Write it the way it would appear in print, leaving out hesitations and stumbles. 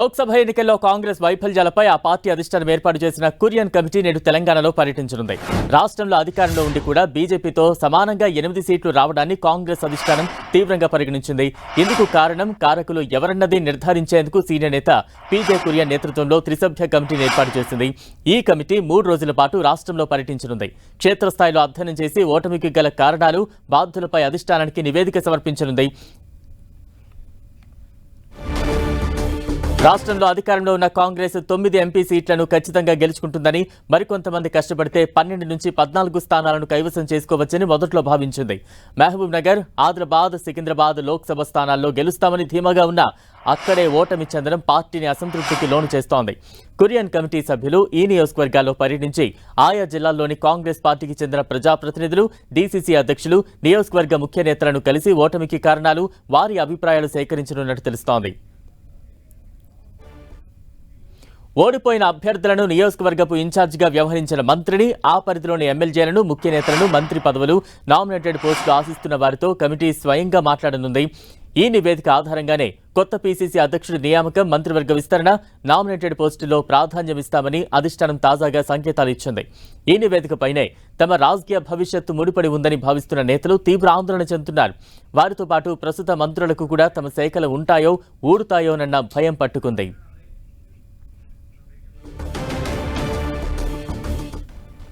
లోక్సభ ఎన్నికల్లో కాంగ్రెస్ వైఫల్యాలపై ఆ పార్టీ అధిష్టానం ఏర్పాటు చేసిన కురియన్ కమిటీ నేడు తెలంగాణలో పర్యటించనుంది. రాష్ట్రంలో అధికారంలో ఉండి కూడా బీజేపీతో సమానంగా 8 సీట్లు రావడాన్ని కాంగ్రెస్ అధిష్టానం తీవ్రంగా పరిగణించింది. ఇందుకు కారకులు ఎవరన్నది నిర్ధారించేందుకు సీనియర్ నేత పీజే కురియన్ నేతృత్వంలో త్రిసభ్య కమిటీని ఏర్పాటు చేసింది. ఈ కమిటీ 3 రోజుల పాటు రాష్ట్రంలో పర్యటించనుంది. క్షేత్రస్థాయిలో అధ్యయనం చేసి ఓటమికి గల కారణాలు, బాధ్యులపై అధిష్టానానికి నివేదిక సమర్పించనుంది. రాష్ట్రంలో అధికారంలో ఉన్న కాంగ్రెస్ 9 ఎంపీ సీట్లను ఖచ్చితంగా గెలుచుకుంటుందని, మరికొంతమంది కష్టపడితే 12 నుంచి 14 స్థానాలను కైవసం చేసుకోవచ్చని మొదట్లో భావించింది. మహబూబ్ నగర్, ఆదిలాబాద్, సికింద్రాబాద్ లోక్సభ స్థానాల్లో గెలుస్తామని ధీమాగా ఉన్నా అక్కడే ఓటమి చెందడం పార్టీని అసంతృప్తికి లోను చేస్తోంది. కురియన్ కమిటీ సభ్యులు ఈ నియోజకవర్గాల్లో పర్యటించి ఆయా జిల్లాల్లోని కాంగ్రెస్ పార్టీకి చెందిన ప్రజాప్రతినిధులు, డీసీసీ అధ్యక్షులు, నియోజకవర్గ ముఖ్య నేతలను కలిసి ఓటమికి కారణాలు, వారి అభిప్రాయాలు సేకరించనున్నట్టు తెలుస్తోంది. ఓడిపోయిన అభ్యర్థులను నియోజకవర్గపు ఇన్ఛార్జిగా వ్యవహరించిన మంత్రిని, ఆ పరిధిలోని ఎమ్మెల్యేలను, ముఖ్య నేతలను, మంత్రి పదవులు, నామినేటెడ్ పోస్టులు ఆశిస్తున్న వారితో కమిటీ స్వయంగా మాట్లాడనుంది. ఈ నివేదిక ఆధారంగానే కొత్త పీసీసీ అధ్యక్షుడి నియామకం, మంత్రివర్గ విస్తరణ, నామినేటెడ్ పోస్టుల్లో ప్రాధాన్యమిస్తామని అధిష్టానం తాజాగా సంకేతాలు ఇచ్చింది. ఈ నివేదికపైనే తమ రాజకీయ భవిష్యత్తు ముడిపడి ఉందని భావిస్తున్న నేతలు తీవ్ర ఆందోళన చెందుతున్నారు. వారితో పాటు ప్రస్తుత మంత్రులకు కూడా తమ శాఖలు ఉంటాయో ఊడుతాయోనన్న భయం పట్టుకుంది.